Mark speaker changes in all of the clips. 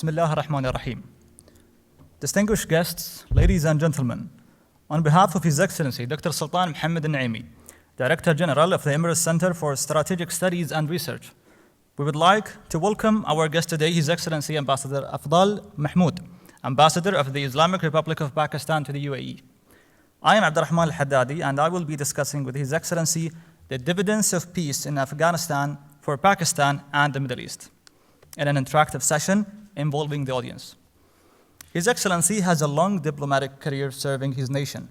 Speaker 1: Bismillah ar-Rahman ar-Rahim. Distinguished guests, ladies and gentlemen, on behalf of His Excellency Dr. Sultan Mohammed Al-Naimi, Director General of the Emirates Center for Strategic Studies and Research, we would like to welcome our guest today, His Excellency Ambassador Afdal Mahmoud, Ambassador of the Islamic Republic of Pakistan to the UAE. I am Abdurrahman Al-Haddadi, and I will be discussing with His Excellency the dividends of peace in Afghanistan for Pakistan and the Middle East, in an interactive session involving the audience. His Excellency has a long diplomatic career serving his nation.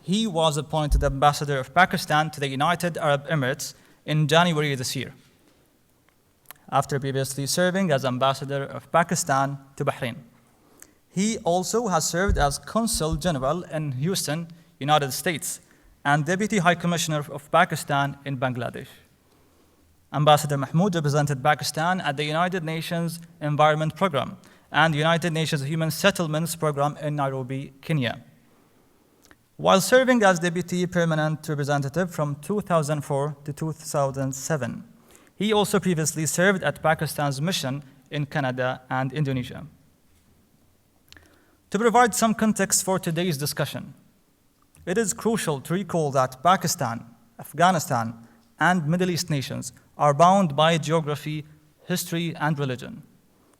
Speaker 1: He was appointed Ambassador of Pakistan to the United Arab Emirates in January this year, after previously serving as Ambassador of Pakistan to Bahrain. He also has served as Consul General in Houston, United States, and Deputy High Commissioner of Pakistan in Bangladesh. Ambassador Mahmoud represented Pakistan at the United Nations Environment Programme and the United Nations Human Settlements Programme in Nairobi, Kenya. While serving as Deputy Permanent Representative from 2004 to 2007, he also previously served at Pakistan's mission in Canada and Indonesia. To provide some context for today's discussion, it is crucial to recall that Pakistan, Afghanistan, and Middle East nations are bound by geography, history, and religion.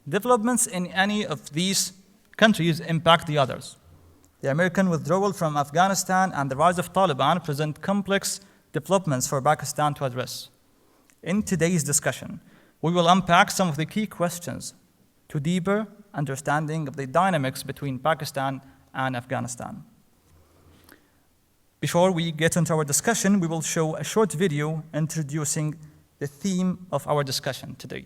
Speaker 1: Developments in any of these countries impact the others. The American withdrawal from Afghanistan and the rise of Taliban present complex developments for Pakistan to address. In today's discussion, we will unpack some of the key questions to deeper understanding of the dynamics between Pakistan and Afghanistan. Before we get into our discussion, we will show a short video introducing the theme of our discussion today.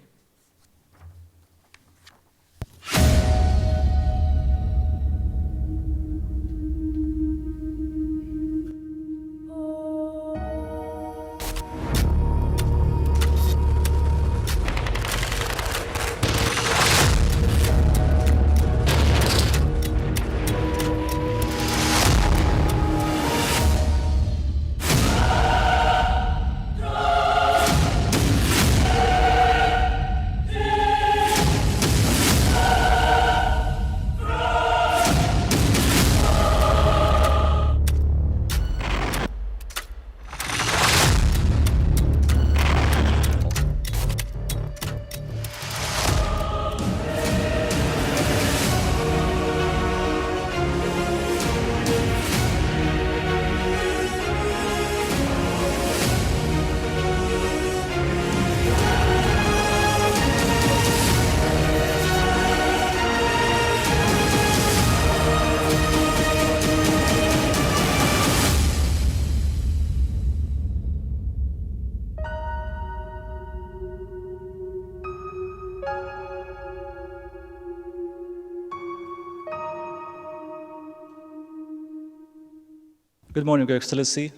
Speaker 1: Good morning, Your Excellency.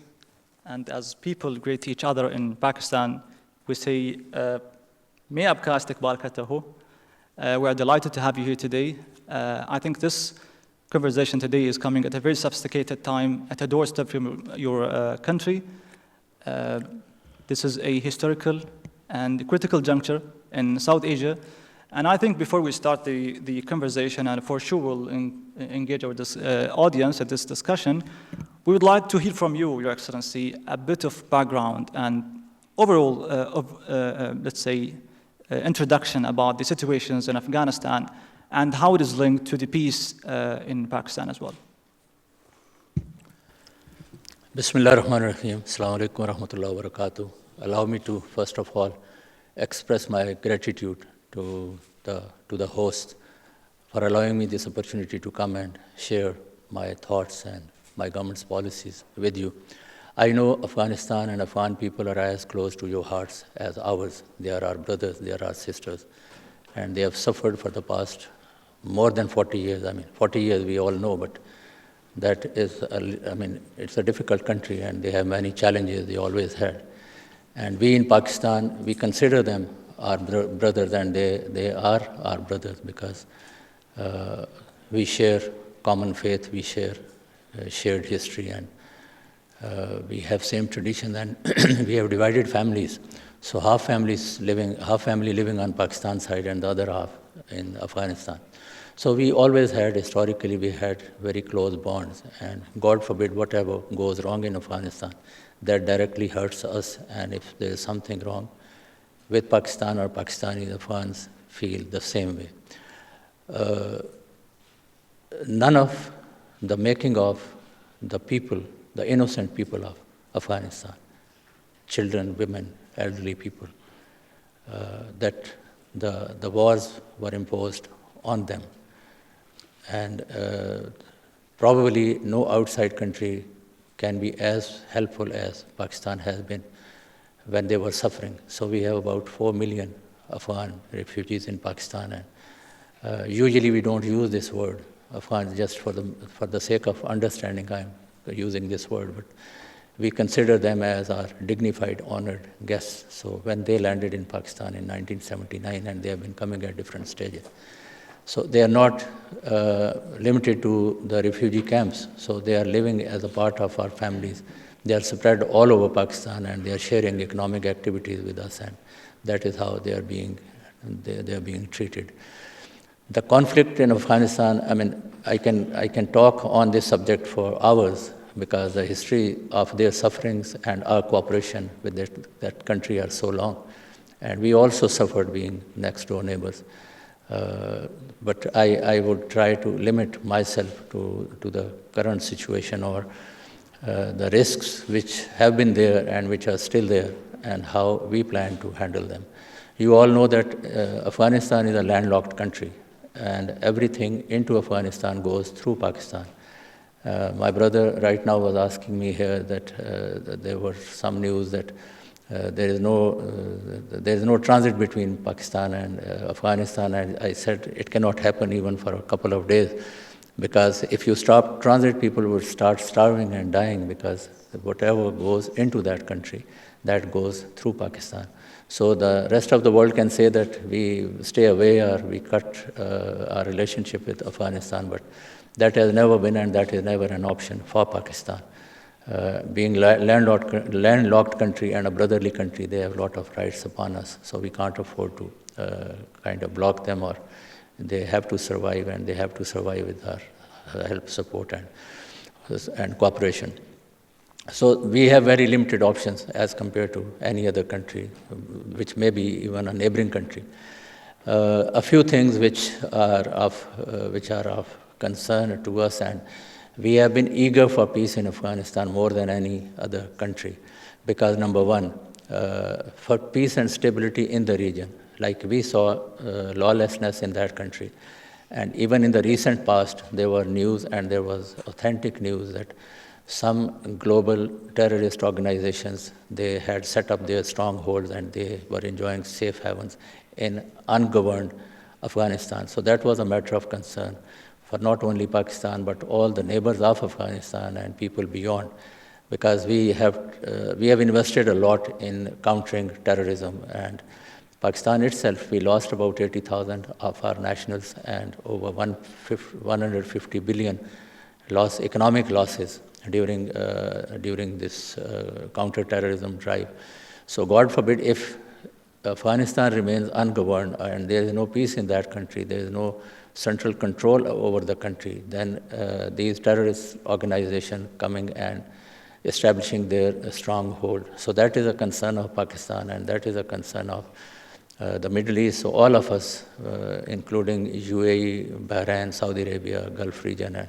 Speaker 1: And as people greet each other in Pakistan, we say, May Aapka Istiqbal Karta Ho. We are delighted to have you here today. I think this conversation today is coming at a very sophisticated time, at a doorstep from your country. This is a historical and critical juncture in South Asia. And I think before we start the conversation, and for sure we'll engage our audience at this discussion, we would like to hear from you, Your Excellency, a bit of background and overall, let's say, introduction about the situations in Afghanistan and how it is linked to the peace in Pakistan as well.
Speaker 2: Bismillah ar-Rahman ar-Rahim. Assalamu alaikum wa rahmatullahi wa barakatuh. Allow me to, first of all, express my gratitude to the host for allowing me this opportunity to come and share my thoughts and my government's policies with you. I know Afghanistan and Afghan people are as close to your hearts as ours. They are our brothers, they are our sisters, and they have suffered for the past more than 40 years. I mean, 40 years we all know, but that is, it's a difficult country and they have many challenges they always had. And we in Pakistan, we consider them our brothers, and they are our brothers because we share common faith, we share shared history, and we have same tradition, and we have divided families. So half family living on Pakistan side and the other half in Afghanistan. So we always had, historically, we had very close bonds. And God forbid, whatever goes wrong in Afghanistan, that directly hurts us. And if there is something wrong with Pakistan or Pakistanis, Afghans feel the same way. None of the making of the people, the innocent people of Afghanistan, children, women, elderly people, that the wars were imposed on them. And probably no outside country can be as helpful as Pakistan has been when they were suffering. So we have about 4 million Afghan refugees in Pakistan. And usually we don't use this word, Afghan, just for the sake of understanding I'm using this word, but we consider them as our dignified, honored guests. So when they landed in Pakistan in 1979, and they have been coming at different stages. So they are not limited to the refugee camps. So they are living as a part of our families. They are spread all over Pakistan, and they are sharing economic activities with us, and that is how they are being treated. The conflict in Afghanistan, I mean, I can talk on this subject for hours, because the history of their sufferings and our cooperation with that country are so long. And we also suffered being next door neighbors. But I would try to limit myself to the current situation, or the risks which have been there and which are still there, and how we plan to handle them. You all know that Afghanistan is a landlocked country, and everything into Afghanistan goes through Pakistan. My brother right now was asking me here that there was some news that there is no transit between Pakistan and Afghanistan, and I said it cannot happen even for a couple of days, because if you stop transit, people will start starving and dying, because whatever goes into that country, that goes through Pakistan. So the rest of the world can say that we stay away or we cut our relationship with Afghanistan, but that has never been, and that is never an option for Pakistan. Being landlocked country and a brotherly country, they have a lot of rights upon us, so we can't afford to kind of block them, or they have to survive, and they have to survive with our help, support, and cooperation. So we have very limited options as compared to any other country, which may be even a neighboring country. A few things which are of concern to us, and we have been eager for peace in Afghanistan more than any other country, because number one, for peace and stability in the region, like we saw lawlessness in that country, and even in the recent past there were news, and there was authentic news, that some global terrorist organizations, they had set up their strongholds and they were enjoying safe havens in ungoverned Afghanistan. So that was a matter of concern for not only Pakistan, but all the neighbors of Afghanistan and people beyond, because we have invested a lot in countering terrorism. And Pakistan itself, we lost about 80,000 of our nationals, and over 150 billion economic losses during this counter-terrorism drive. So God forbid, if Afghanistan remains ungoverned and there is no peace in that country, there is no central control over the country, then these terrorist organizations coming and establishing their stronghold. So that is a concern of Pakistan, and that is a concern of the Middle East. So all of us, including UAE, Bahrain, Saudi Arabia, Gulf region, and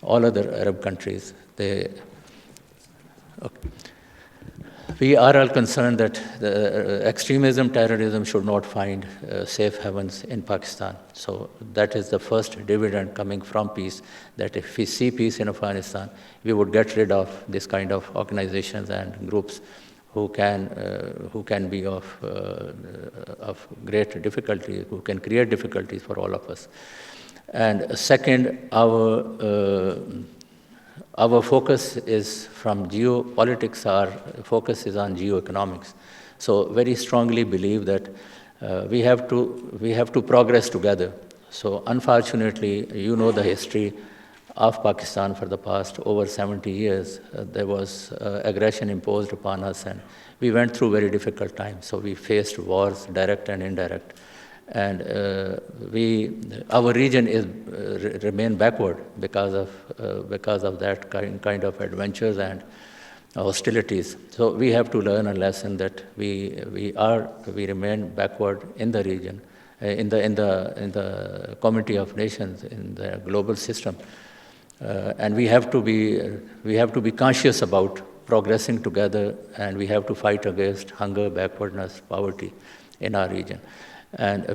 Speaker 2: all other Arab countries, we are all concerned that the extremism, terrorism should not find safe havens in Pakistan. So that is the first dividend coming from peace, that if we see peace in Afghanistan, we would get rid of this kind of organizations and groups who can be of great difficulty, who can create difficulties for all of us. And second, our focus is from geopolitics, our focus is on geoeconomics. So very strongly believe that we have to progress together. So unfortunately, you know the history of Pakistan for the past over 70 years. There was aggression imposed upon us, and we went through very difficult times. So we faced wars, direct and indirect. And our region is remain backward because of that kind of adventures and hostilities. So we have to learn a lesson that we remain backward in the region, in the community of nations, in the global system, and we have to be conscious about progressing together, and we have to fight against hunger, backwardness, poverty in our region. And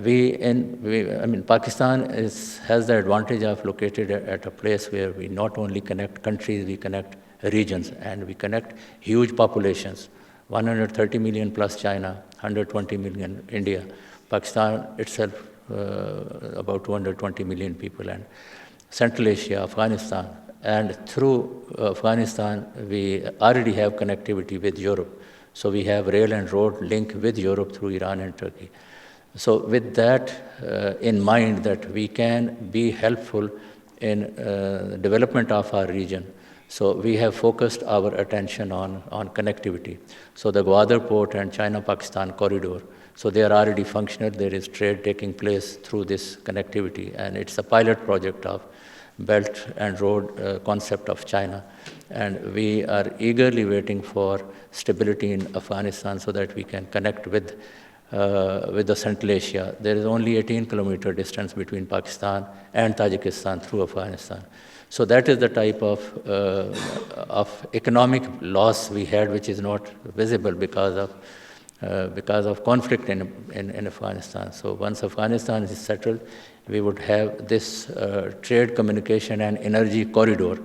Speaker 2: Pakistan has the advantage of located at a place where we not only connect countries, we connect regions, and we connect huge populations, 130 million plus China, 120 million India, Pakistan itself about 220 million people, and Central Asia, Afghanistan, and through Afghanistan we already have connectivity with Europe. So we have rail and road link with Europe through Iran and Turkey. So with that in mind, that we can be helpful in development of our region, so we have focused our attention on connectivity. So the Gwadar port and China-Pakistan corridor, so they are already functional. There is trade taking place through this connectivity, and it's a pilot project of Belt and Road concept of China. And we are eagerly waiting for stability in Afghanistan so that we can connect with the Central Asia. There is only 18-kilometer distance between Pakistan and Tajikistan through Afghanistan. So that is the type of economic loss we had, which is not visible because of conflict in Afghanistan. So once Afghanistan is settled, we would have this trade, communication, and energy corridor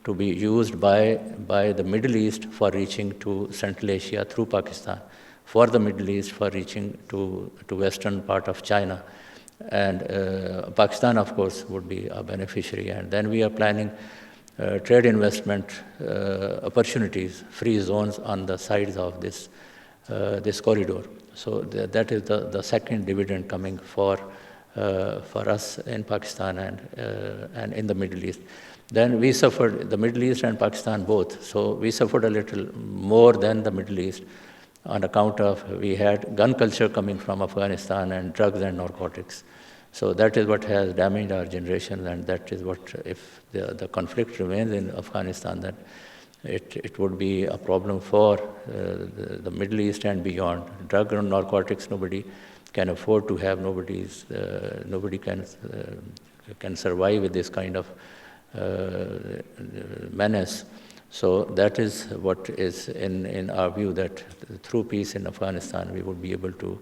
Speaker 2: to be used by the Middle East for reaching to Central Asia through Pakistan, for the Middle East for reaching to western part of China. And Pakistan, of course, would be a beneficiary. And then we are planning trade investment opportunities, free zones on the sides of this corridor. So that is the second dividend coming for us in Pakistan and in the Middle East. Then we suffered, the Middle East and Pakistan both, so we suffered a little more than the Middle East on account of we had gun culture coming from Afghanistan and drugs and narcotics. So that is what has damaged our generation, and that is what, if the conflict remains in Afghanistan, then it would be a problem for the Middle East and beyond. Drug and narcotics, nobody can afford to have. Nobody can survive with this kind of menace. So that is what is in our view, that through peace in Afghanistan we would be able to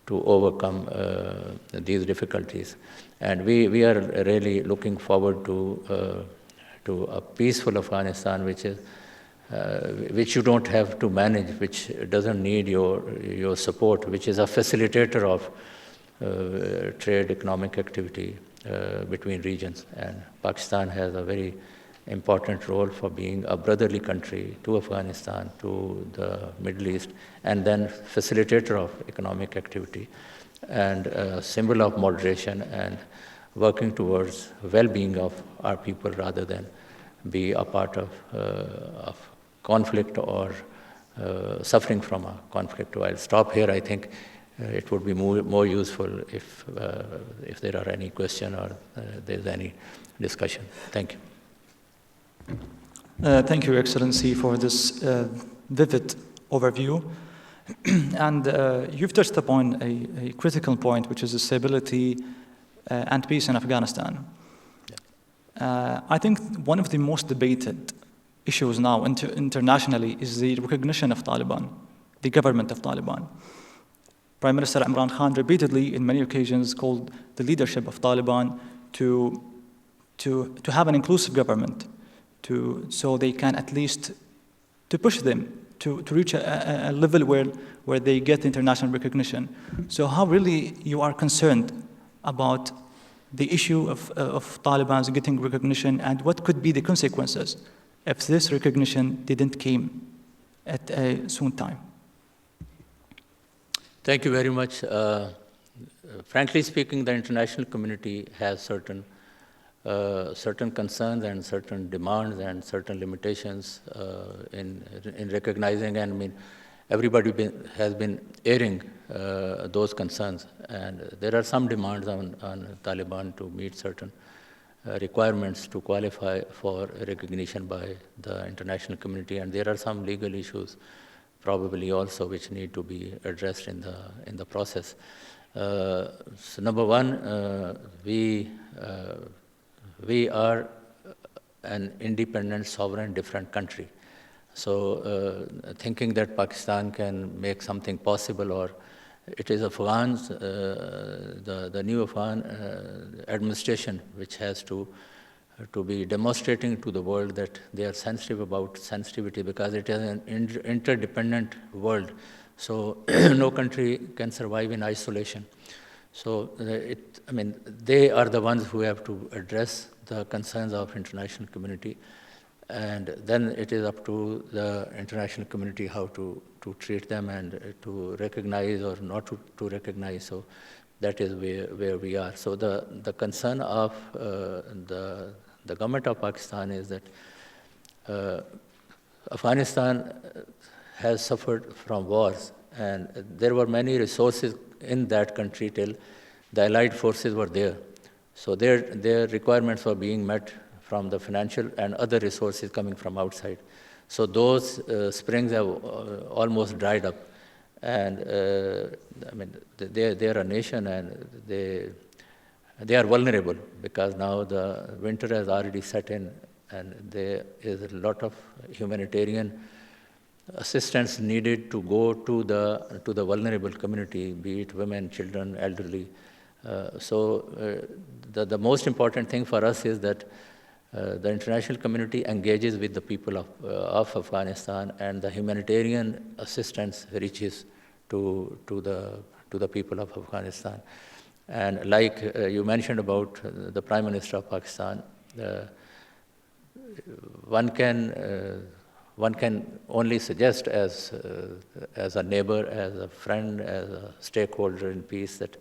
Speaker 2: overcome these difficulties. And we are really looking forward to a peaceful Afghanistan, which you don't have to manage, which doesn't need your support, which is a facilitator of trade, economic activity between regions. And Pakistan has a very important role for being a brotherly country to Afghanistan, to the Middle East, and then facilitator of economic activity, and a symbol of moderation and working towards well-being of our people rather than be a part of conflict or suffering from a conflict. I'll stop here. I think it would be more useful if there are any question or there's any discussion. Thank you.
Speaker 1: Thank you, Excellency, for this vivid overview. And you've touched upon a critical point, which is the stability and peace in Afghanistan. Yeah. I think one of the most debated issues now internationally is the recognition of Taliban, the government of Taliban. Prime Minister Imran Khan repeatedly, in many occasions, called the leadership of Taliban to have an inclusive government, so they can at least to push them to reach a level where they get international recognition. So how really you are concerned about the issue of Taliban's getting recognition, and what could be the consequences if this recognition didn't came at a soon time?
Speaker 2: Thank you very much. Frankly speaking, the international community has certain concerns and certain demands and certain limitations in recognizing. And everybody has been airing those concerns, and there are some demands on Taliban to meet certain requirements to qualify for recognition by the international community, and there are some legal issues probably also which need to be addressed in the process. So number one, we are an independent, sovereign, different country. So thinking that Pakistan can make something possible, or it is Afghans, the new Afghan administration which has to be demonstrating to the world that they are sensitive about sensitivity, because it is an interdependent world. So no country can survive in isolation. So they are the ones who have to address the concerns of international community, and then it is up to the international community how to treat them and to recognize or not to recognize. So that is where we are. So the concern of the government of Pakistan is that Afghanistan has suffered from wars, and there were many resources in that country till the Allied forces were there. So their requirements were being met from the financial and other resources coming from outside. So those springs have almost dried up, and they are a nation, and they are vulnerable because now the winter has already set in, and there is a lot of humanitarian assistance needed to go to the vulnerable community, be it women, children, elderly. So the most important thing for us is that the international community engages with the people of Afghanistan, and the humanitarian assistance reaches to the people of Afghanistan. And like you mentioned about the Prime Minister of Pakistan, one can only suggest as a neighbor, as a friend, as a stakeholder in peace, that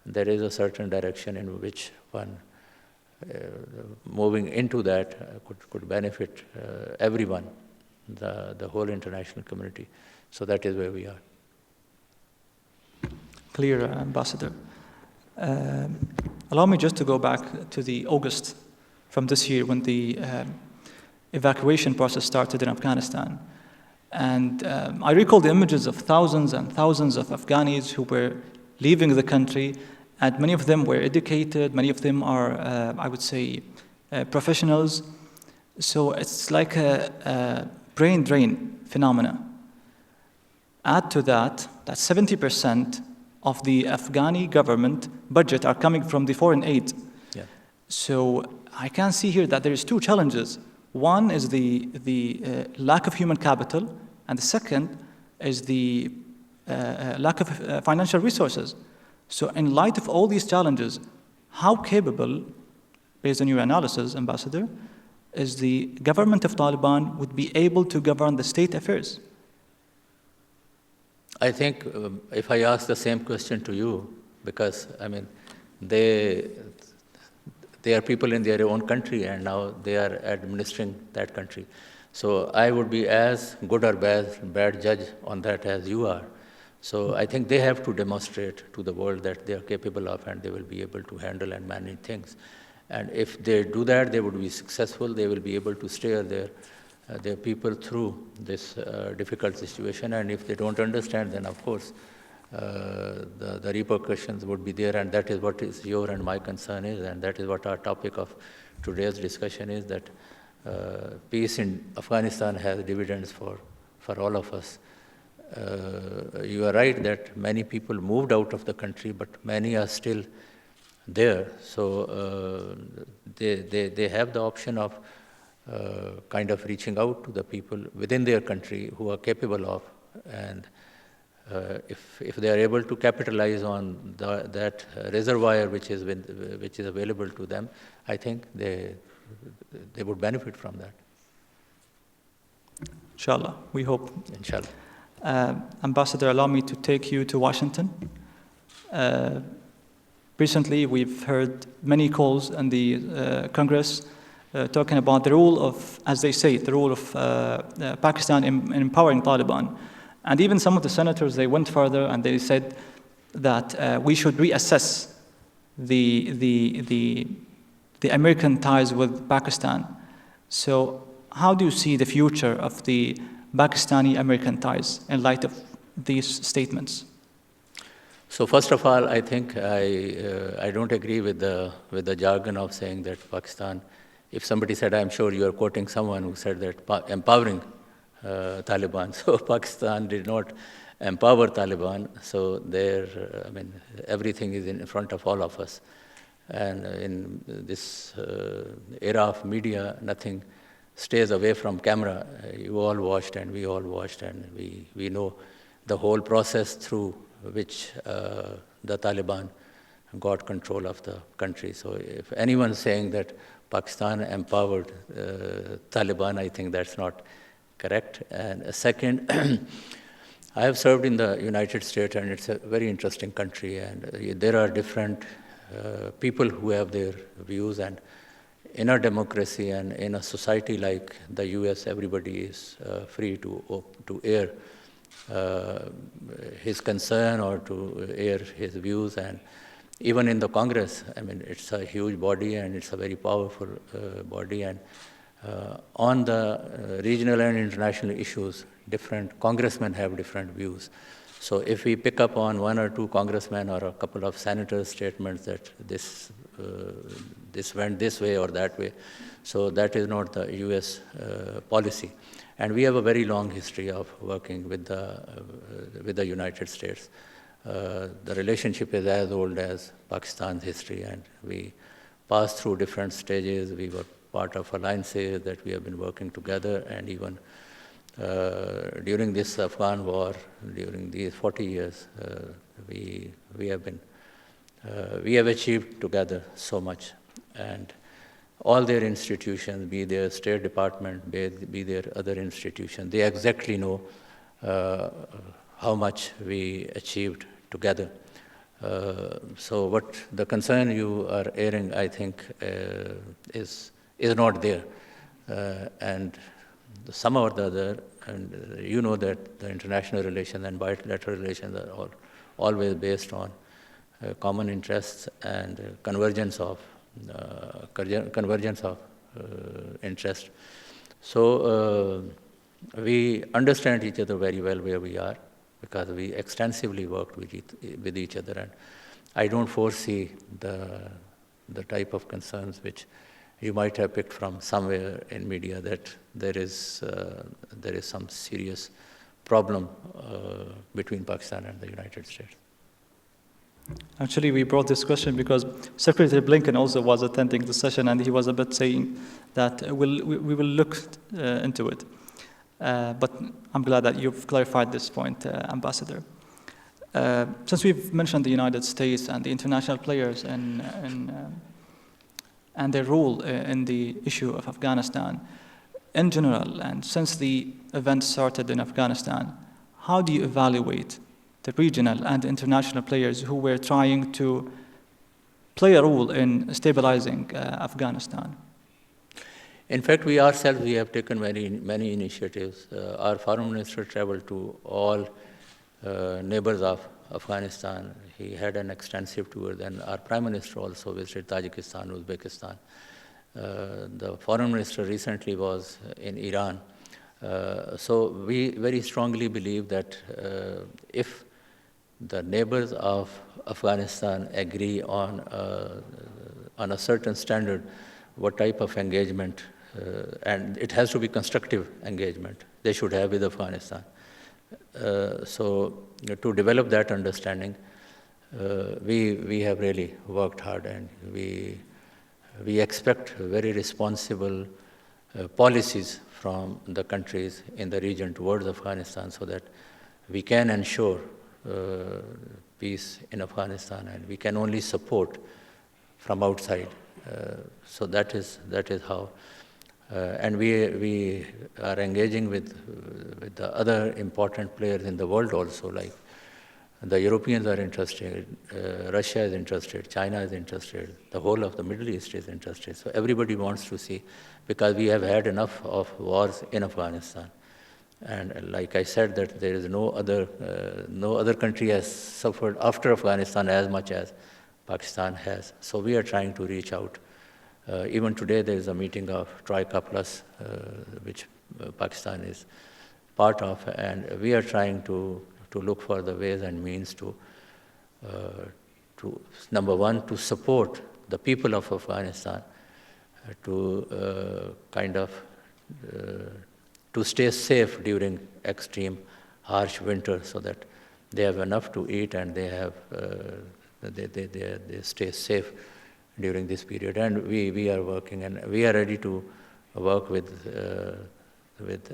Speaker 2: there is a certain direction in which one moving into that could benefit everyone, the whole international community. So that is where we are.
Speaker 1: Clear, Ambassador. Allow me just to go back to the August from this year when the evacuation process started in Afghanistan. And I recall the images of thousands and thousands of Afghanis who were leaving the country, and many of them were educated, many of them are, I would say, professionals. So it's like a brain drain phenomena. Add to that 70% of the Afghani government budget are coming from the foreign aid.
Speaker 2: Yeah.
Speaker 1: So I can see here that there is two challenges. One is the lack of human capital, and the second is the lack of financial resources. So in light of all these challenges, how capable, based on your analysis, Ambassador, is the government of Taliban would be able to govern the state affairs?
Speaker 2: I think if I ask the same question to you, because they are people in their own country, and now they are administering that country. So I would be as good or bad judge on that as you are. So I think they have to demonstrate to the world that they are capable of, and they will be able to handle and manage things. And if they do that, they would be successful. They will be able to steer their people through this difficult situation. And if they don't understand, then of course the repercussions would be there. And that is what is your and my concern is, and that is what our topic of today's discussion is, that peace in Afghanistan has dividends for all of us. You are right that many people moved out of the country, but many are still there. So they have the option of kind of reaching out to the people within their country who are capable of, and if they are able to capitalize on that reservoir which is available to them, I think they would benefit from that.
Speaker 1: Inshallah, we hope.
Speaker 2: Inshallah.
Speaker 1: Ambassador, allow me to take you to Washington. Recently, we've heard many calls in the Congress talking about the role of, as they say, the role of Pakistan in empowering Taliban. And even some of the senators, they went further and they said that we should reassess the American ties with Pakistan. So how do you see the future of the Pakistani-American ties in light of these statements?
Speaker 2: So first of all, I think I don't agree with the jargon of saying that Pakistan. If somebody said, I'm sure you are quoting someone who said that empowering Taliban. So Pakistan did not empower Taliban. So there, everything is in front of all of us. And in this era of media, nothing stays away from camera. You all watched and we all watched, and we know the whole process through which the Taliban got control of the country. So if anyone's saying that Pakistan empowered Taliban, I think that's not correct. And second, I have served in the United States, and it's a very interesting country, and there are different people who have their views, and in a democracy and in a society like the US, everybody is free to air his concern or to air his views. And even in the Congress, it's a huge body and it's a very powerful body. And on the regional and international issues, different congressmen have different views. So if we pick up on one or two congressmen or a couple of senators' statements that this went this way or that way, so that is not the US policy. And we have a very long history of working with the United States. The relationship is as old as Pakistan's history, and we passed through different stages. We were part of alliances that we have been working together, and even during this Afghan war, during these 40 years, we have achieved together so much. And all their institutions, be their State Department, be their other institutions, they exactly know how much we achieved together. So what the concern you are airing, I think, is not there. And some or the other, and you know that the international relations and bilateral relations are always based on common interests and convergence of interest. So we understand each other very well where we are, because we extensively worked with each other, and I don't foresee the type of concerns which you might have picked from somewhere in media, that there is some serious problem between Pakistan and the United States.
Speaker 1: Actually, we brought this question because Secretary Blinken also was attending the session, and he was a bit saying that we will look into it. But I'm glad that you've clarified this point, Ambassador. Since we've mentioned the United States and the international players and their role in the issue of Afghanistan in general, and since the events started in Afghanistan, how do you evaluate the regional and international players who were trying to play a role in stabilizing Afghanistan?
Speaker 2: In fact, we ourselves, we have taken many initiatives. Our foreign minister traveled to all neighbors of Afghanistan. He had an extensive tour. Then our prime minister also visited Tajikistan, Uzbekistan. The foreign minister recently was in Iran. So we very strongly believe that if the neighbors of Afghanistan agree on a certain standard, what type of engagement, and it has to be constructive engagement, they should have with Afghanistan. So to develop that understanding, we have really worked hard, and we expect very responsible policies from the countries in the region towards Afghanistan, so that we can ensure peace in Afghanistan, and we can only support from outside. So that is how, and we are engaging with the other important players in the world also, like the Europeans are interested, Russia is interested, China is interested, the whole of the Middle East is interested. So everybody wants to see, because we have had enough of wars in Afghanistan. And like I said, that there is no other country has suffered after Afghanistan as much as Pakistan has. So we are trying to reach out. Even today, there is a meeting of Troika Plus, which Pakistan is part of, and we are trying to look for the ways and means to number one, to support the people of Afghanistan, to to stay safe during extreme harsh winter, so that they have enough to eat and they have they stay safe during this period. And we are working, and we are ready to work with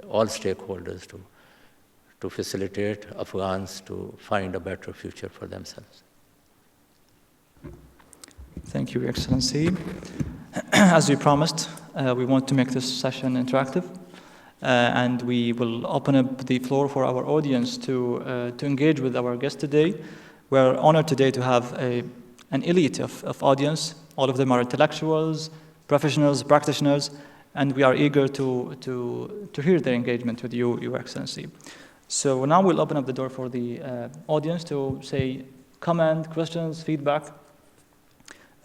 Speaker 2: all stakeholders to facilitate Afghans to find a better future for themselves.
Speaker 1: Thank you, Your Excellency. As we promised, we want to make this session interactive, and we will open up the floor for our audience to engage with our guest today. We're honored today to have an elite of audience. All of them are intellectuals, professionals, practitioners, and we are eager to hear their engagement with you, Your Excellency. So now we'll open up the door for the audience to say comment, questions, feedback.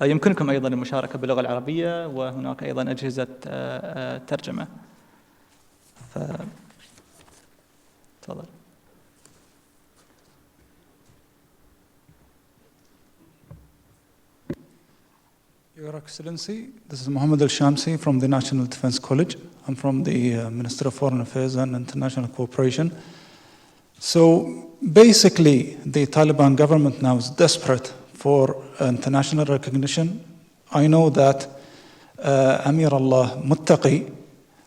Speaker 1: يمكنكم أيضا المشاركة باللغة العربية، وهناك أيضا أجهزة ترجمة. تفضل.
Speaker 3: Your Excellency, this is Mohammed Al-Shamsi from the National Defense College. I'm from the Ministry of Foreign Affairs and International Cooperation. So basically, the Taliban government now is desperate for international recognition. I know that Amir Allah Muttaqi,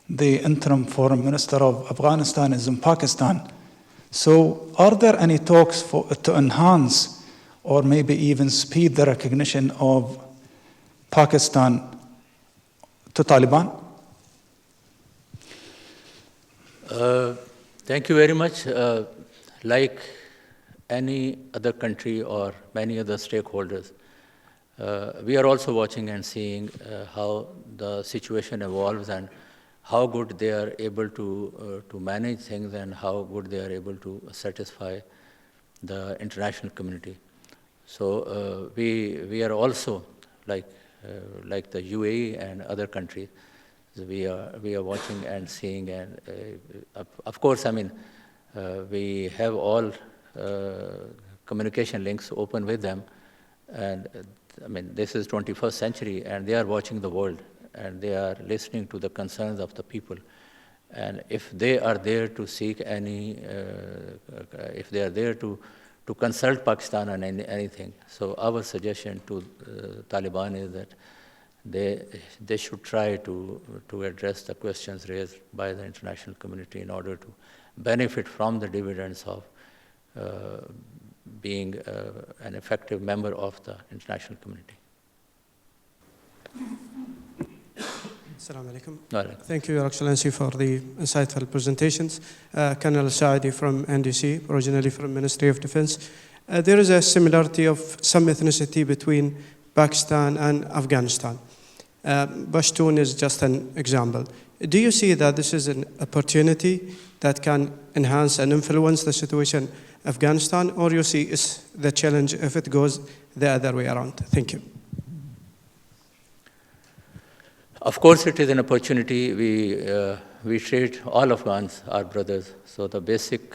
Speaker 3: the interim foreign minister of Afghanistan, is in Pakistan. So are there any talks to enhance or maybe even speed the recognition of Pakistan to Taliban?
Speaker 2: Thank you very much. Like any other country or many other stakeholders, we are also watching and seeing how the situation evolves and how good they are able to manage things and how good they are able to satisfy the international community. So we are also like the UAE and other countries. We are watching and seeing, and of course, I mean, we have all communication links open with them, and I mean, this is 21st century, and they are watching the world, and they are listening to the concerns of the people. And if they are there to seek any, if they are there to consult Pakistan on anything, so our suggestion to Taliban is that they should try to address the questions raised by the international community in order to benefit from the dividends of being an effective member of the international community.
Speaker 4: Assalamu alaikum. Thank you, Your Excellency, for the insightful presentations. Colonel Saadi from NDC, originally from Ministry of Defense. There is a similarity of some ethnicity between Pakistan and Afghanistan. Pashtun is just an example. Do you see that this is an opportunity that can enhance and influence the situation in Afghanistan, or you see is the challenge if it goes the other way around? Thank you.
Speaker 2: Of course, it is an opportunity. We treat all Afghans our brothers. So the basic,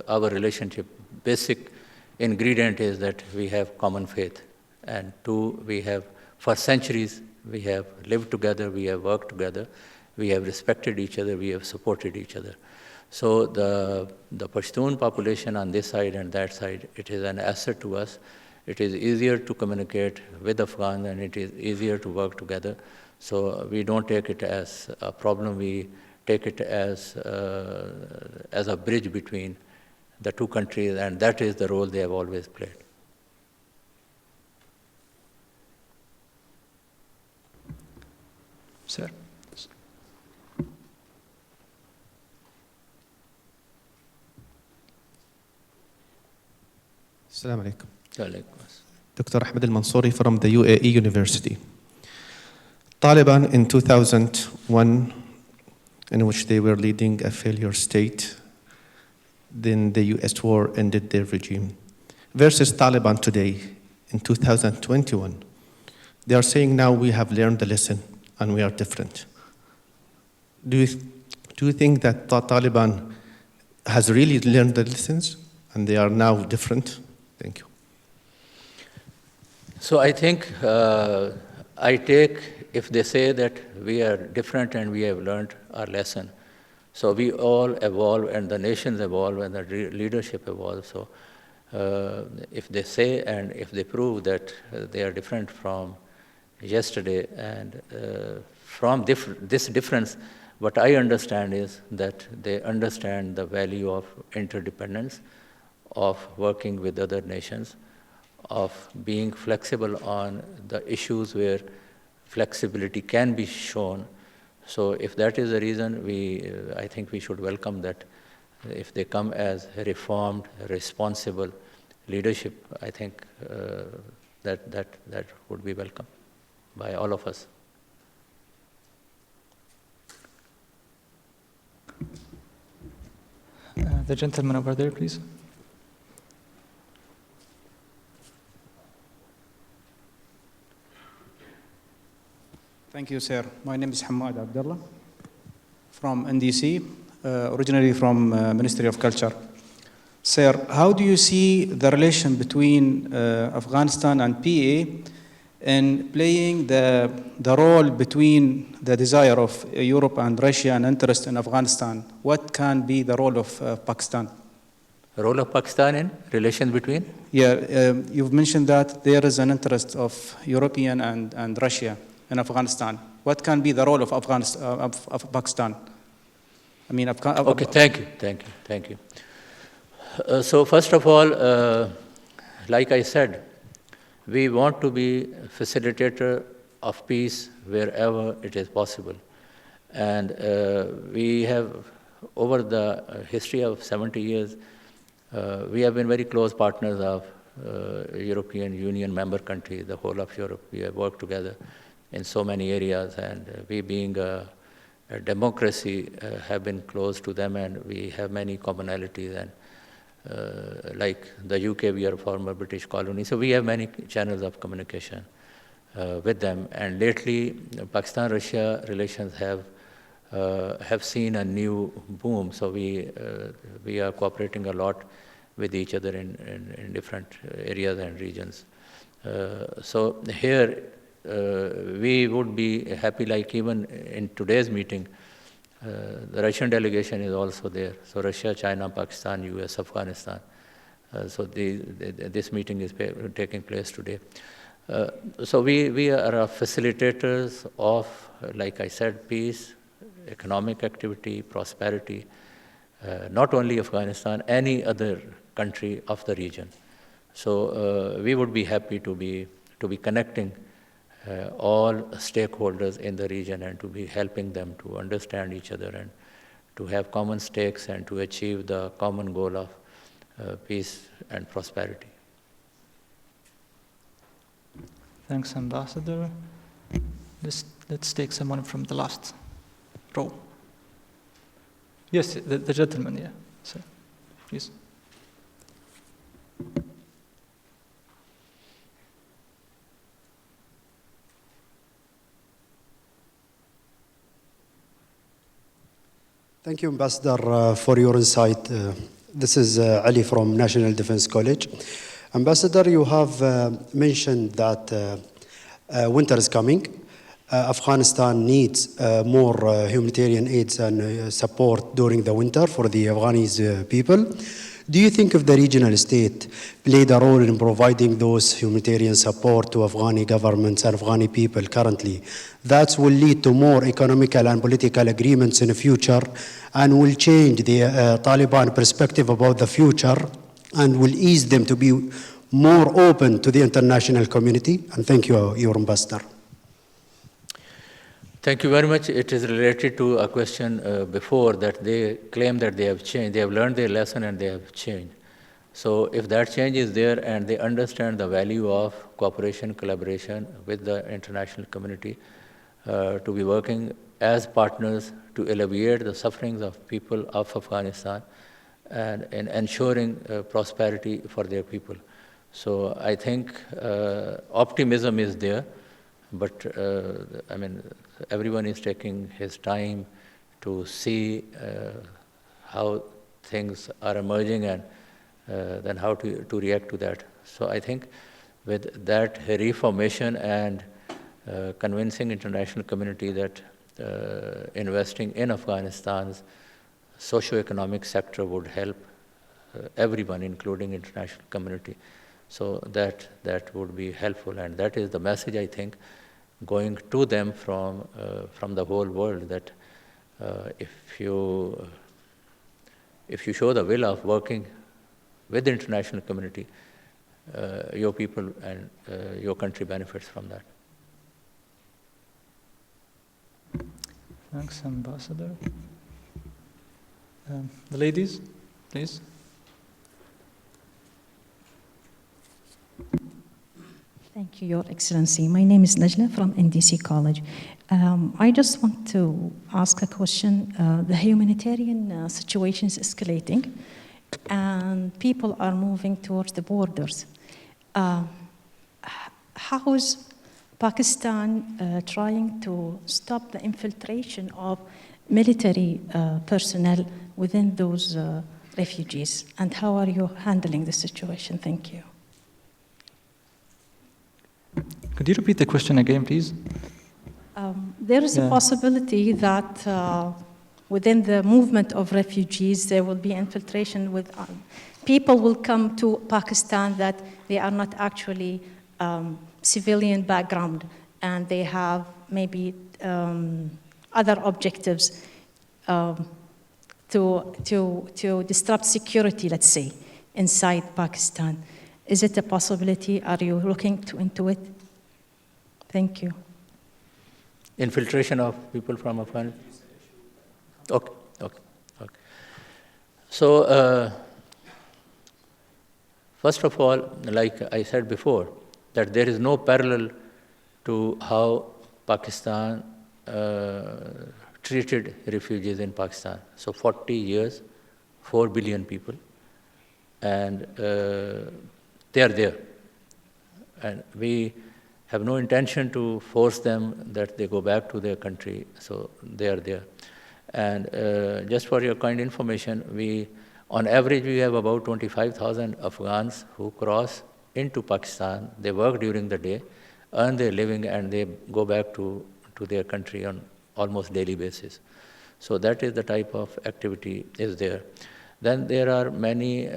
Speaker 2: our relationship, basic ingredient is that we have common faith. And two, we have, for centuries, we have lived together, we have worked together, we have respected each other, we have supported each other. So the Pashtun population on this side and that side, it is an asset to us. It is easier to communicate with Afghans, and it is easier to work together. So we don't take it as a problem, we take it as a bridge between the two countries, and that is the role they have always played.
Speaker 1: Sir.
Speaker 5: Assalamu alaikum. Dr. Ahmed Al-Mansouri from the UAE University. Taliban in 2001, in which they were leading a failure state, then the US war ended their regime. Versus Taliban today in 2021. They are saying now we have learned the lesson and we are different. Do you think that the Taliban has really learned the lessons and they are now different? Thank you.
Speaker 2: So I think I take, if they say that we are different and we have learned our lesson, so we all evolve and the nations evolve and the leadership evolves. So if they say and if they prove that they are different from yesterday and from this difference, what I understand is that they understand the value of interdependence, of working with other nations, of being flexible on the issues where flexibility can be shown. So if that is the reason, I think we should welcome that. If they come as reformed, responsible leadership, I think that would be welcome by all of us.
Speaker 1: The gentleman over there, please.
Speaker 6: Thank you, sir. My name is Hamad Abdullah from NDC, originally from Ministry of Culture. Sir, how do you see the relation between Afghanistan and PA in playing the role between the desire of Europe and Russia and interest in Afghanistan? What can be the role of Pakistan?
Speaker 2: The role of Pakistan in relation between?
Speaker 6: Yeah, you've mentioned that there is an interest of European and Russia in Afghanistan. What can be the role of Pakistan? I mean,
Speaker 2: okay, thank you. So first of all, like I said, we want to be facilitator of peace wherever it is possible. And we have, over the history of 70 years, we have been very close partners of European Union member countries, the whole of Europe. We have worked together in so many areas, and we being a democracy have been close to them, and we have many commonalities. And like the UK, we are a former British colony, so we have many channels of communication with them. And lately, Pakistan-Russia relations have seen a new boom. So we are cooperating a lot with each other in different areas and regions. So here, we would be happy, like even in today's meeting, the Russian delegation is also there. So Russia, China, Pakistan, US, Afghanistan. So this meeting is taking place today. So we are facilitators of, like I said, peace, economic activity, prosperity, not only Afghanistan, any other country of the region. So we would be happy to be connecting all stakeholders in the region and to be helping them to understand each other and to have common stakes and to achieve the common goal of peace and prosperity.
Speaker 1: Thanks, Ambassador. Let's take someone from the last row. Yes, the gentleman, yeah. Sir, please.
Speaker 7: Thank you, Ambassador, for your insight. This is Ali from National Defense College. Ambassador, you have mentioned that winter is coming. Afghanistan needs more humanitarian aids and support during the winter for the Afghanis people. Do you think if the regional state played a role in providing those humanitarian support to Afghani governments and Afghani people currently, that will lead to more economical and political agreements in the future and will change the Taliban perspective about the future and will ease them to be more open to the international community? And thank you, your ambassador.
Speaker 2: Thank you very much. It is related to a question before that they claim that they have changed. They have learned their lesson and they have changed. So if that change is there and they understand the value of cooperation, collaboration with the international community to be working as partners to alleviate the sufferings of people of Afghanistan and in ensuring prosperity for their people. So I think optimism is there, but I mean, everyone is taking his time to see how things are emerging and then how to react to that. So I think with that reformation and convincing international community that investing in Afghanistan's socio-economic sector would help everyone, including international community. So that would be helpful, and that is the message, I think, going to them from the whole world, that if you show the will of working with the international community, your people and your country benefits from that.
Speaker 1: Thanks, Ambassador. The ladies, please.
Speaker 8: Thank you, Your Excellency. My name is Najla from NDC College. I just want to ask a question. The humanitarian situation is escalating, and people are moving towards the borders. How is Pakistan trying to stop the infiltration of military personnel within those refugees? And how are you handling the situation? Thank you.
Speaker 1: Could you repeat the question again, please?
Speaker 8: There is a possibility that within the movement of refugees, there will be infiltration with people will come to Pakistan that they are not actually civilian background, and they have maybe other objectives to disrupt security, let's say, inside Pakistan. Is it a possibility? Are you looking into it? Thank you.
Speaker 2: Infiltration of people from Afghanistan? Okay. So, first of all, like I said before, that there is no parallel to how Pakistan treated refugees in Pakistan. So 40 years, 4 billion people, and they are there. And we have no intention to force them that they go back to their country, so they are there. And just for your kind information, on average, we have about 25,000 Afghans who cross into Pakistan. They work during the day, earn their living, and they go back to their country on almost daily basis. So that is the type of activity is there. Then there are many,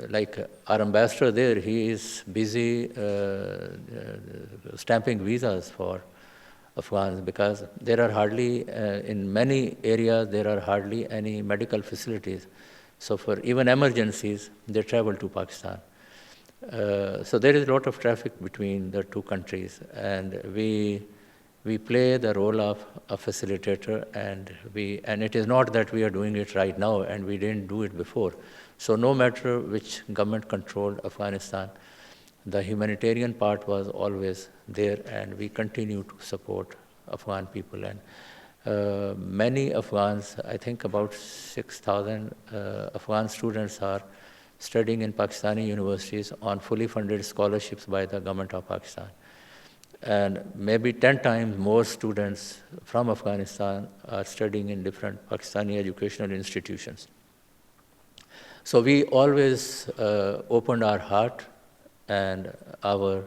Speaker 2: like our ambassador there, he is busy stamping visas for Afghans, because there are hardly, in many areas, there are hardly any medical facilities. So for even emergencies, they travel to Pakistan. So there is a lot of traffic between the two countries, and we play the role of a facilitator, and it is not that we are doing it right now and we didn't do it before. So no matter which government controlled Afghanistan, the humanitarian part was always there, and we continue to support Afghan people. And many Afghans, I think about 6,000 Afghan students are studying in Pakistani universities on fully funded scholarships by the government of Pakistan. And maybe 10 times more students from Afghanistan are studying in different Pakistani educational institutions. So we always opened our heart and our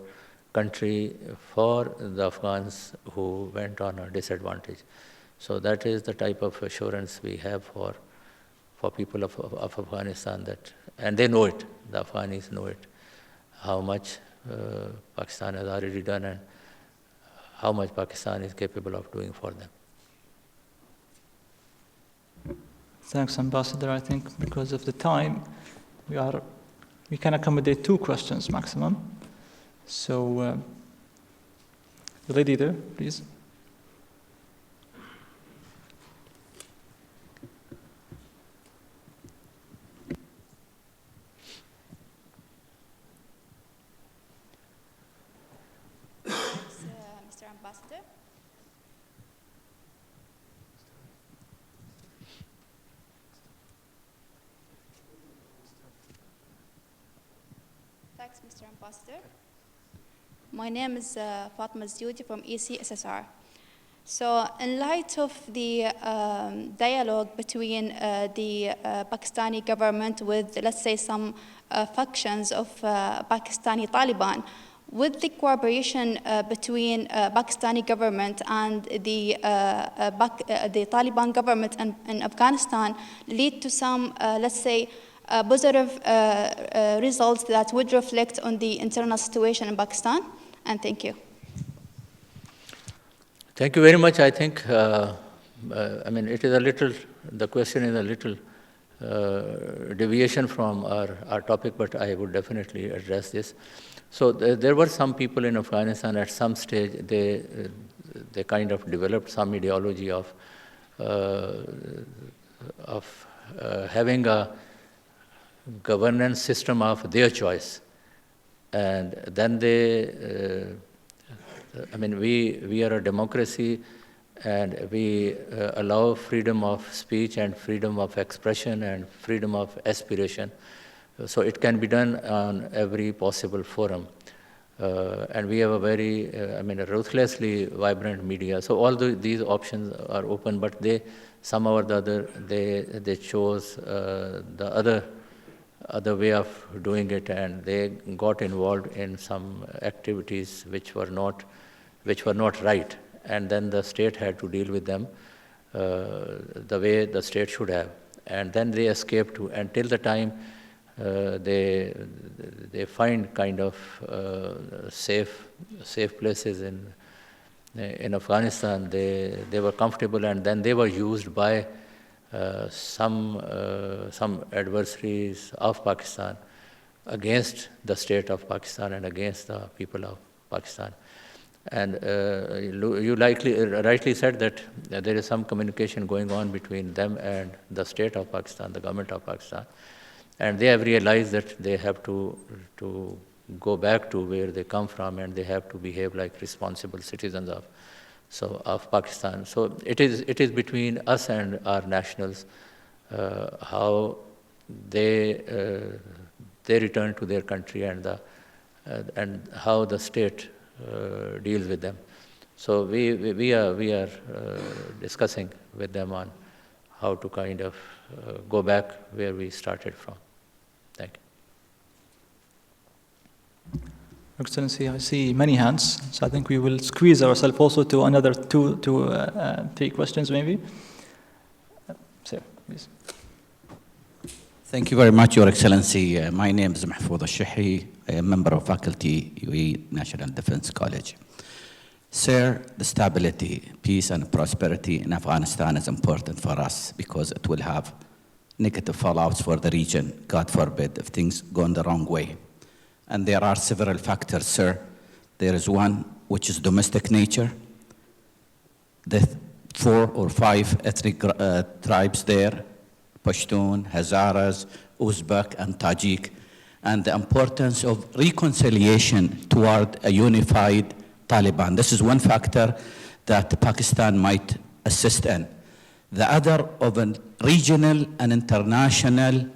Speaker 2: country for the Afghans who went on a disadvantage. So that is the type of assurance we have for people of Afghanistan, and they know it, the Afghanis know it, how much Pakistan has already done and how much Pakistan is capable of doing for them.
Speaker 1: Thanks, Ambassador. I think because of the time, we can accommodate 2 questions maximum. So, the lady there, please.
Speaker 9: Mr. Ambassador. Mr. Ambassador. My name is Fatma Zioudi from ECSSR. So in light of the dialogue between the Pakistani government with, let's say, some factions of Pakistani Taliban, would the cooperation between Pakistani government and the Taliban government in Afghanistan lead to some, let's say, positive results that would reflect on the internal situation in Pakistan? And thank you.
Speaker 2: Thank you very much. I think, I mean, it is a little, the question is a little deviation from our topic, but I would definitely address this. So there were some people in Afghanistan at some stage, they kind of developed some ideology of having a governance system of their choice. And then they, I mean, we are a democracy, and we allow freedom of speech and freedom of expression and freedom of aspiration. So it can be done on every possible forum. And we have a very, I mean, a ruthlessly vibrant media. So all these options are open, but they, somehow or the other, they chose the other way of doing it, and they got involved in some activities which were not right. And then the state had to deal with them the way the state should have. And then they escaped to, until the time they find kind of safe places in Afghanistan. They were comfortable, and then they were used by some adversaries of Pakistan against the state of Pakistan and against the people of Pakistan. And you rightly said that there is some communication going on between them and the state of Pakistan, the government of Pakistan. And they have realized that they have to go back to where they come from, and they have to behave like responsible citizens of Pakistan. So it is between us and our nationals how they return to their country, and how the state deals with them. So we are discussing with them on how to kind of go back where we started from. Thank you.
Speaker 1: Excellency, I see many hands, so I think we will squeeze ourselves also to another three questions maybe. Sir, please.
Speaker 10: Thank you very much, Your Excellency. My name is Mahfoud Al-Shahi. I am a member of faculty, UAE National Defense College. Sir, the stability, peace, and prosperity in Afghanistan is important for us because it will have negative fallouts for the region, God forbid, if things go in the wrong way. And there are several factors, sir. There is one which is domestic nature. The 4 or 5 ethnic tribes there, Pashtun, Hazaras, Uzbek, and Tajik, and the importance of reconciliation toward a unified Taliban. This is one factor that Pakistan might assist in. The other of a regional and international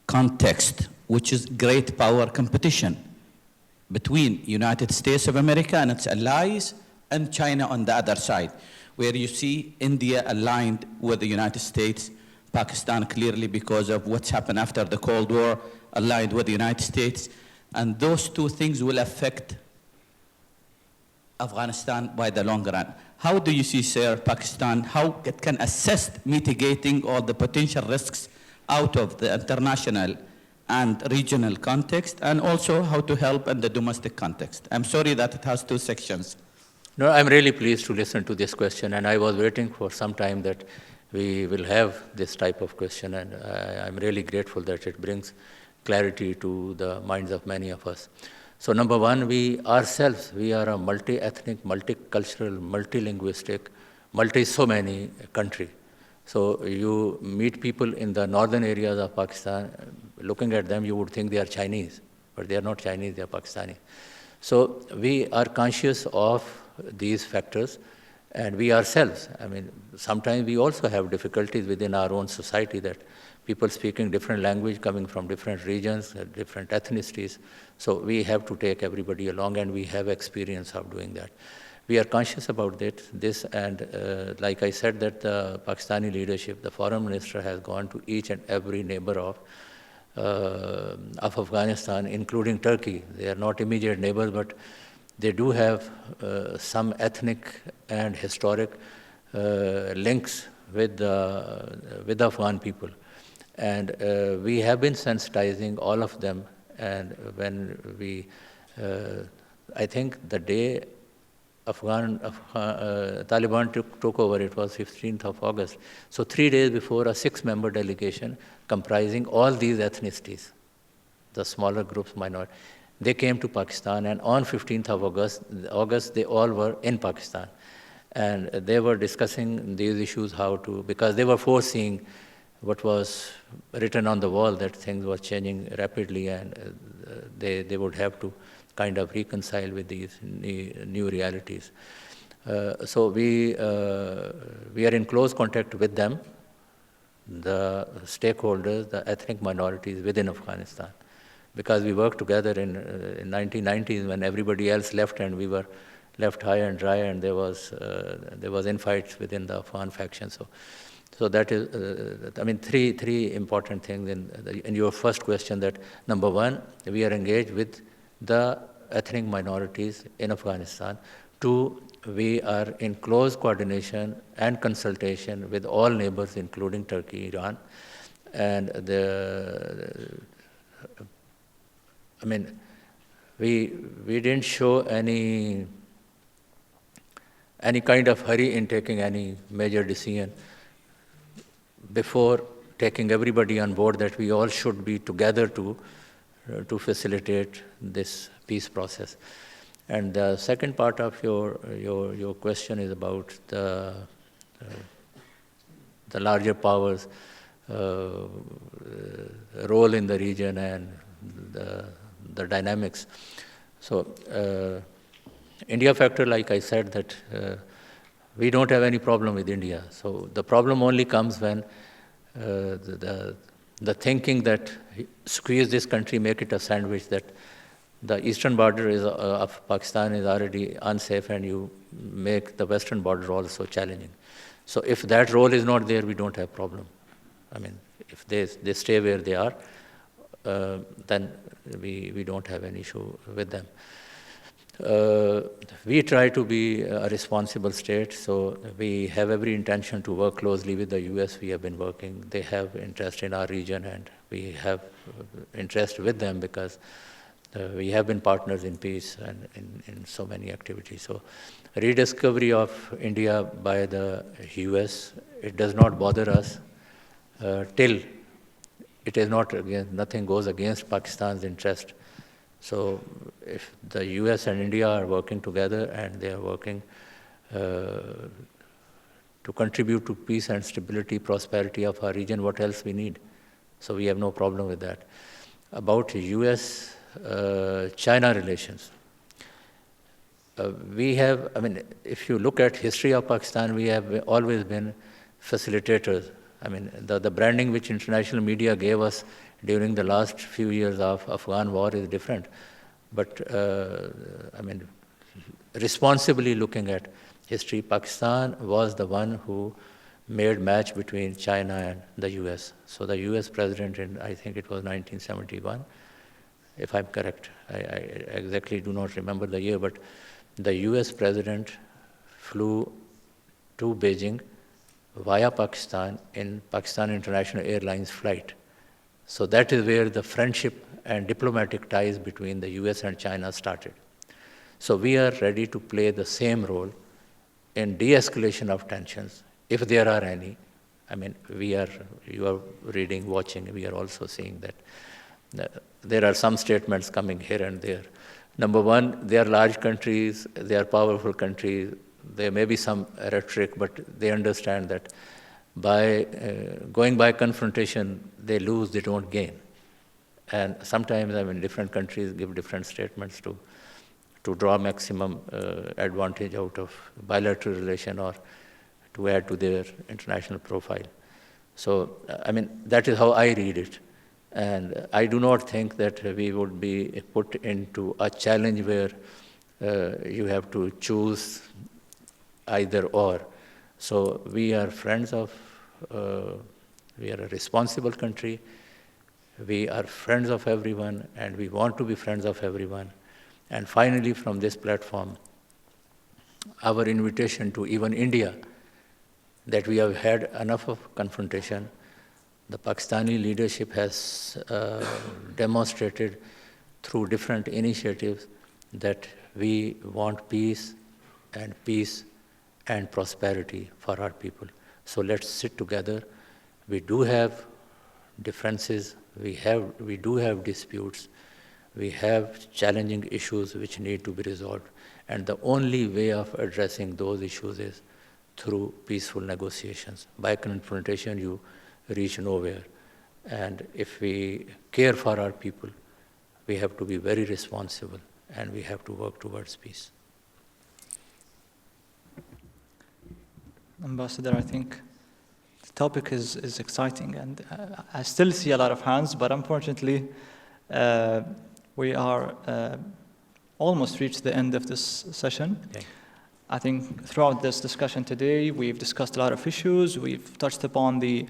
Speaker 10: context, which is great power competition between United States of America and its allies and China on the other side, where you see India aligned with the United States, Pakistan clearly because of what's happened after the Cold War, aligned with the United States, and those two things will affect Afghanistan by the long run. How do you see, sir, Pakistan, how it can assist mitigating all the potential risks out of the international and regional context, and also how to help in the domestic context? I'm sorry that it has 2 sections.
Speaker 2: No, I'm really pleased to listen to this question, and I was waiting for some time that we will have this type of question, and I'm really grateful that it brings clarity to the minds of many of us. So number one, we ourselves, we are a multi-ethnic, multicultural, multilinguistic, so many country. So you meet people in the northern areas of Pakistan, looking at them, you would think they are Chinese, but they are not Chinese, they are Pakistani. So we are conscious of these factors, and we ourselves, I mean, sometimes we also have difficulties within our own society that people speaking different language, coming from different regions, different ethnicities. So we have to take everybody along, and we have experience of doing that. We are conscious about this, and like I said, that the Pakistani leadership, the foreign minister, has gone to each and every neighbor of Afghanistan, including Turkey. They are not immediate neighbors, but they do have some ethnic and historic links with the Afghan people. And we have been sensitizing all of them. And when we, I think the day Taliban took over, it was 15th of August. So 3 days before, a 6-member delegation comprising all these ethnicities, the smaller groups, minority, they came to Pakistan, and on 15th of August, they all were in Pakistan. And they were discussing these issues, because they were foreseeing what was written on the wall, that things were changing rapidly, and they would have to kind of reconcile with these new realities. So we are in close contact with them, the stakeholders, the ethnic minorities within Afghanistan, because we worked together in 1990s when everybody else left and we were left high and dry, and there was infights within the Afghan faction. So that is, I mean, three important things in your first question. That number one, we are engaged with the ethnic minorities in Afghanistan. 2, we are in close coordination and consultation with all neighbors, including Turkey, Iran, and we didn't show any kind of hurry in taking any major decision before taking everybody on board, that we all should be together to facilitate this peace process. And the second part of your question is about the larger powers' role in the region and the dynamics. So India factor, like I said, that we don't have any problem with India. So the problem only comes when the thinking that squeeze this country, make it a sandwich, that the eastern border of Pakistan is already unsafe, and you make the western border also challenging. So if that role is not there, we don't have problem. I mean, if they stay where they are, then we don't have any issue with them. We try to be a responsible state, so we have every intention to work closely with the US. We have been working. They have interest in our region, and we have interest with them because we have been partners in peace and in so many activities. So rediscovery of India by the US, it does not bother us till it is not, nothing goes against Pakistan's interest. So if the US and India are working together and they are working to contribute to peace and stability, prosperity of our region, what else we need? So we have no problem with that. About US-China relations, we have, I mean, if you look at history of Pakistan, we have always been facilitators. I mean, the branding which international media gave us during the last few years of Afghan war is different. But, I mean, responsibly looking at history, Pakistan was the one who made match between China and the US. So the US president in, I think it was 1971, if I'm correct. I exactly do not remember the year, but the US president flew to Beijing via Pakistan in Pakistan International Airlines flight. So that is where the friendship and diplomatic ties between the US and China started. So we are ready to play the same role in de-escalation of tensions, if there are any. I mean, you are reading, watching, we are also seeing that there are some statements coming here and there. Number one, they are large countries, they are powerful countries, there may be some rhetoric, but they understand that by going by confrontation, they lose, they don't gain. And sometimes, I mean, different countries give different statements to draw maximum advantage out of bilateral relation or to add to their international profile. So, I mean, that is how I read it. And I do not think that we would be put into a challenge where you have to choose either or. So we are friends of, we are a responsible country, we are friends of everyone, and we want to be friends of everyone. And finally, from this platform, our invitation to even India, that we have had enough of confrontation. The Pakistani leadership has demonstrated through different initiatives that we want peace and prosperity for our people. So let's sit together. We do have differences, we do have disputes, we have challenging issues which need to be resolved. And the only way of addressing those issues is through peaceful negotiations. By confrontation, you reach nowhere. And if we care for our people, we have to be very responsible and we have to work towards peace.
Speaker 1: Ambassador, I think the topic is exciting, and I still see a lot of hands, but unfortunately, we are almost reached the end of this session.
Speaker 2: Okay.
Speaker 1: I think throughout this discussion today, we've discussed a lot of issues. We've touched upon the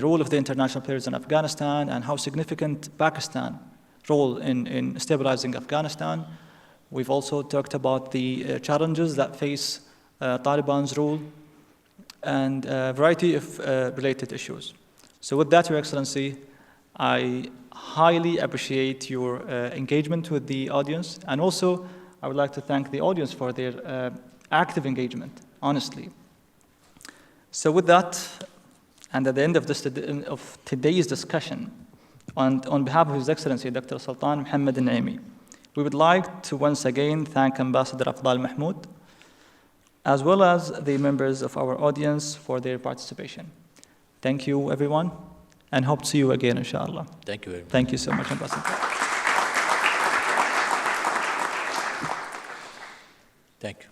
Speaker 1: role of the international players in Afghanistan and how significant Pakistan's role in stabilizing Afghanistan. We've also talked about the challenges that face Taliban's rule and a variety of related issues. So with that, Your Excellency, I highly appreciate your engagement with the audience, and also I would like to thank the audience for their active engagement, honestly. So with that, and at the end of today's discussion, on behalf of His Excellency Dr. Sultan Mohammed Al-Naimi, we would like to once again thank Ambassador Afdal Mahmoud, as well as the members of our audience for their participation. Thank you, everyone, and hope to see you again, inshallah.
Speaker 2: Thank you very much.
Speaker 1: Thank you so much, Ambassador.
Speaker 2: Thank you.